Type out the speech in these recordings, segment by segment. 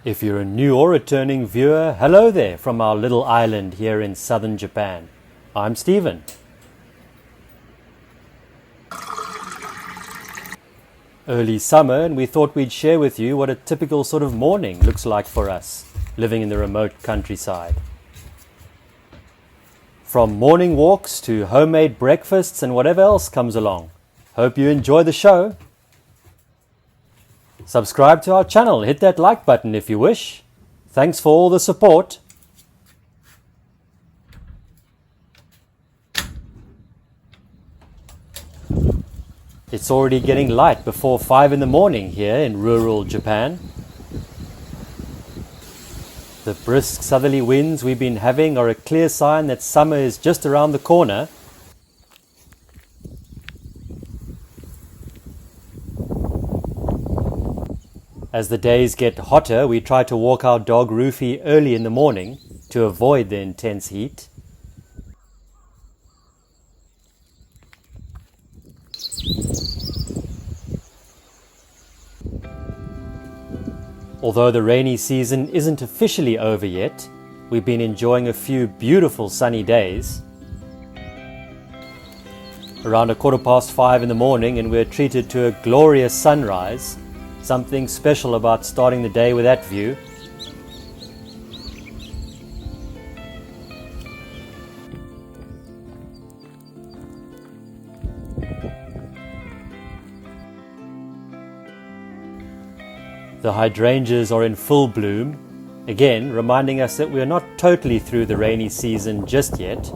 If you're a new or returning viewer, hello there from our little island here in southern Japan. I'm Stephen. Early summer, and we thought we'd share with you what a typical sort of morning looks like for us, living in the remote countryside. From morning walks to homemade breakfasts and whatever else comes along. Hope you enjoy the show. Subscribe to our channel, hit that like button if you wish. Thanks for all the support. It's already getting light before 5 in the morning here in rural Japan. The brisk southerly winds we've been having are a clear sign that summer is just around the corner. As the days get hotter, we try to walk our dog Rufy early in the morning to avoid the intense heat. Although the rainy season isn't officially over yet, we've been enjoying a few beautiful sunny days. Around 5:15 in the morning and we're treated to a glorious sunrise. Something special about starting the day with that view. The hydrangeas are in full bloom, again reminding us that we are not totally through the rainy season just yet.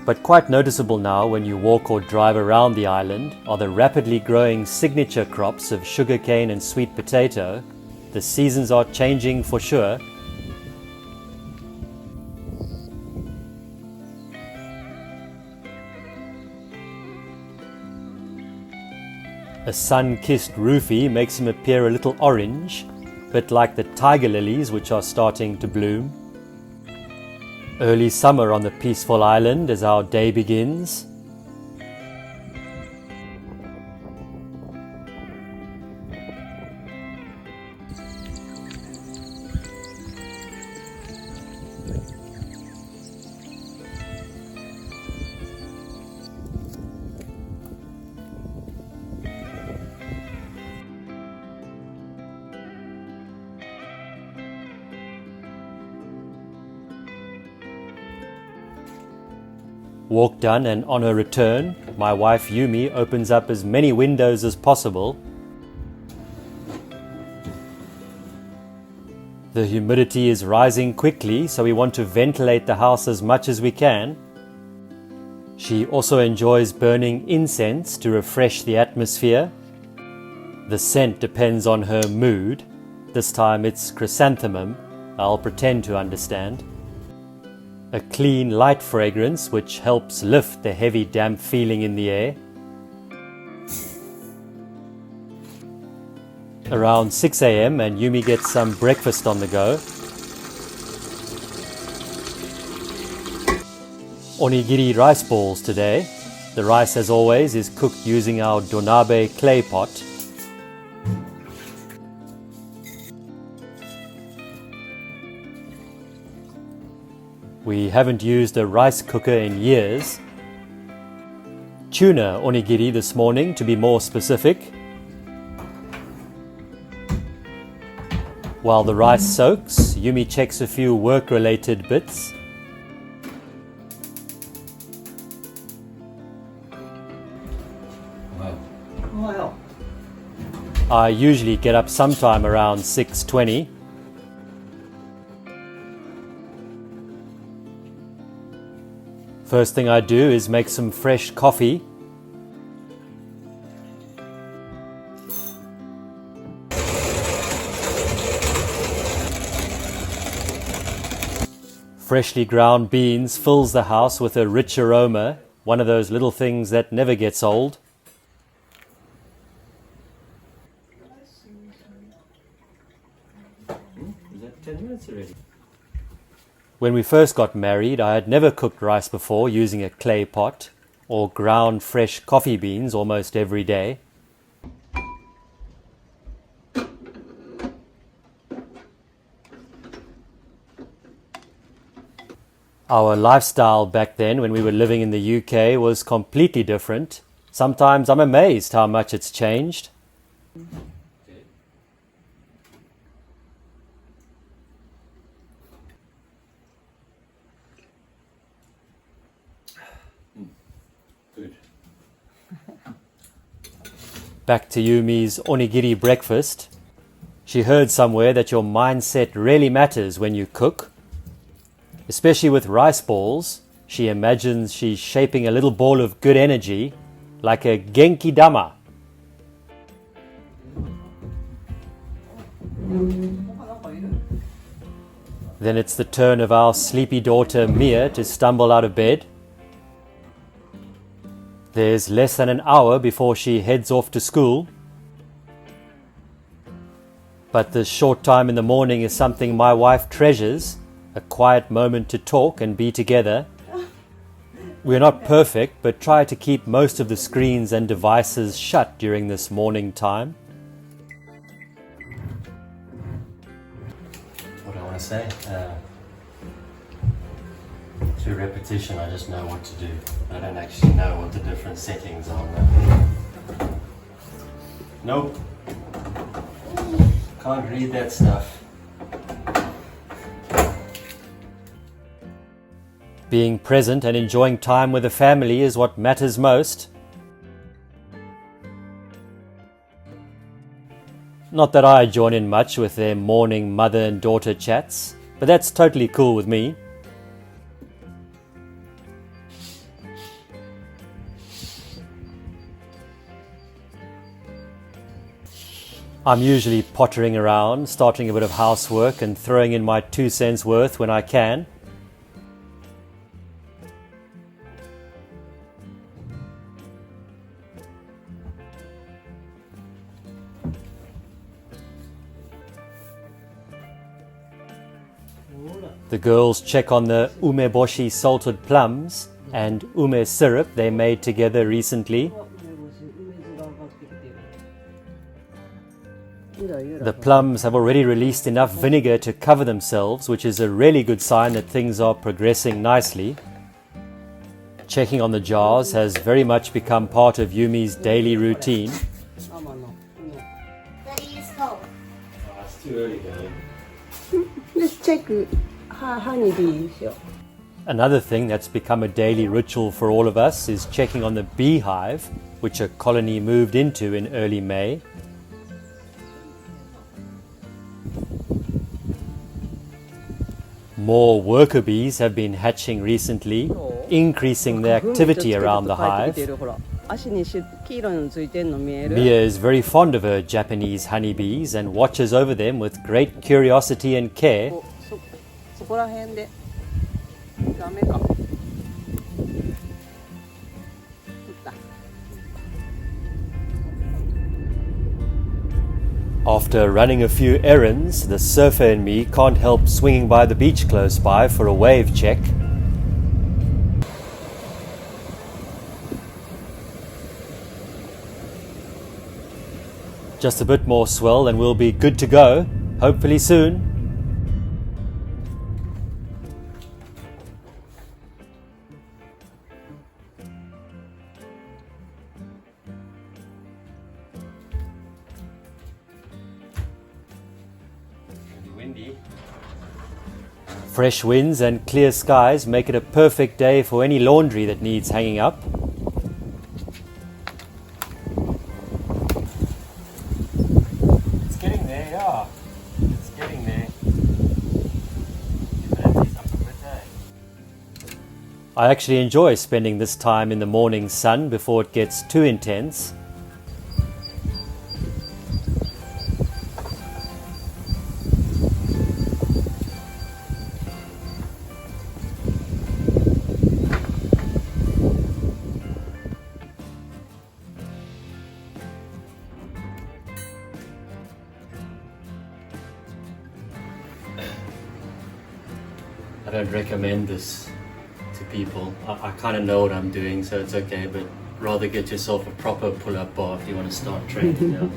But quite noticeable now when you walk or drive around the island are the rapidly growing signature crops of sugarcane and sweet potato. The seasons are changing for sure. A sun-kissed Rufy makes him appear a little orange, bit like the tiger lilies which are starting to bloom. Early summer on the peaceful island as our day begins. Walk done, and on her return, my wife Yumi opens up as many windows as possible. The humidity is rising quickly, so we want to ventilate the house as much as we can. She also enjoys burning incense to refresh the atmosphere. The scent depends on her mood. This time it's chrysanthemum. I'll pretend to understand. A clean, light fragrance which helps lift the heavy, damp feeling in the air. Around 6 a.m. and Yumi gets some breakfast on the go. Onigiri rice balls today. The rice, as always, is cooked using our donabe clay pot. We haven't used a rice cooker in years. Tuna onigiri this morning, to be more specific. While the rice soaks, Yumi checks a few work-related bits. Wow. I usually get up sometime around 6:20. First thing I do is make some fresh coffee. Freshly ground beans fills the house with a rich aroma, one of those little things that never gets old. Is that 10 minutes already? When we first got married, I had never cooked rice before using a clay pot. or ground fresh coffee beans almost every day. Our lifestyle back then, when we were living in the UK, was completely different. Sometimes I'm amazed how much it's changed. Good. Back to Yumi's onigiri breakfast. She heard somewhere that your mindset really matters when you cook. Especially with rice balls, she imagines she's shaping a little ball of good energy, like a genki dama. Then it's the turn of our sleepy daughter Mia to stumble out of bed. There's less than an hour before she heads off to school. But this short time in the morning is something my wife treasures. A quiet moment to talk and be together. We're not perfect, but try to keep most of the screens and devices shut during this morning time. What do I want to say? Through repetition, I just know what to do. I don't actually know what the different settings are. Nope. Can't read that stuff. Being present and enjoying time with the family is what matters most. Not that I join in much with their morning mother and daughter chats, but that's totally cool with me. I'm usually pottering around, starting a bit of housework and throwing in my 2 cents worth when I can. The girls check on the umeboshi salted plums and ume syrup they made together recently. The plums have already released enough vinegar to cover themselves, which is a really good sign that things are progressing nicely. Checking on the jars has very much become part of Yumi's daily routine. It's too early, darling. Let's check honeybee. Another thing that's become a daily ritual for all of us is checking on the beehive, which a colony moved into in early May. More worker bees have been hatching recently, increasing the activity around the hive. Mia is very fond of her Japanese honeybees and watches over them with great curiosity and care. After running a few errands, the surfer and me can't help swinging by the beach close by for a wave check. Just a bit more swell and we'll be good to go, hopefully soon. Windy. Fresh winds and clear skies make it a perfect day for any laundry that needs hanging up. It's getting there, yeah. It's getting there. Humidity's up a bit, eh? I actually enjoy spending this time in the morning sun before it gets too intense. I don't recommend this to people. I kind of know what I'm doing, so it's okay, but rather get yourself a proper pull-up bar if you want to start training now.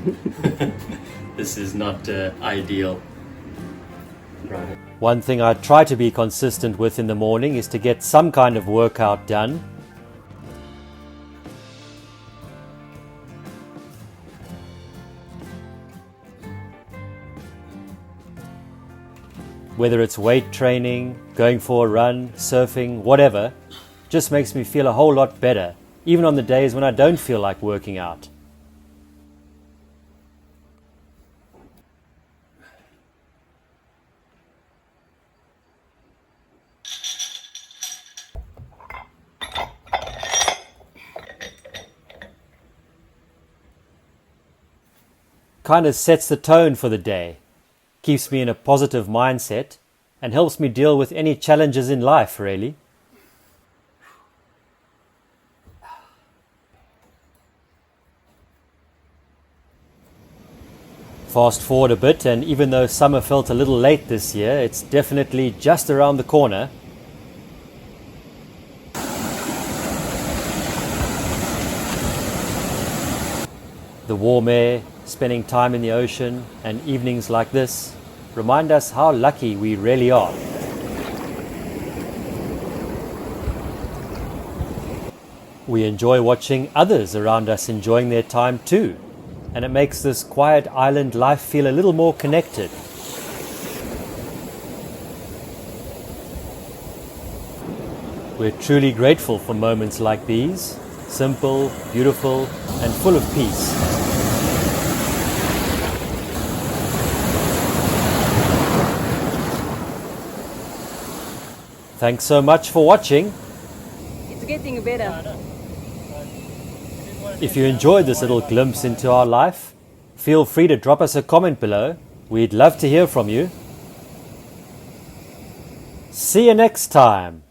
This is not ideal. Right. One thing I try to be consistent with in the morning is to get some kind of workout done. Whether it's weight training, going for a run, surfing, whatever, just makes me feel a whole lot better, even on the days when I don't feel like working out. Kind of sets the tone for the day, keeps me in a positive mindset, and helps me deal with any challenges in life, really. Fast forward a bit, and even though summer felt a little late this year, it's definitely just around the corner. The warm air, spending time in the ocean, and evenings like this remind us how lucky we really are. We enjoy watching others around us enjoying their time too, and it makes this quiet island life feel a little more connected. We're truly grateful for moments like these, simple, beautiful, and full of peace. Thanks so much for watching. It's getting better. If you enjoyed this little glimpse into our life, feel free to drop us a comment below. We'd love to hear from you. See you next time.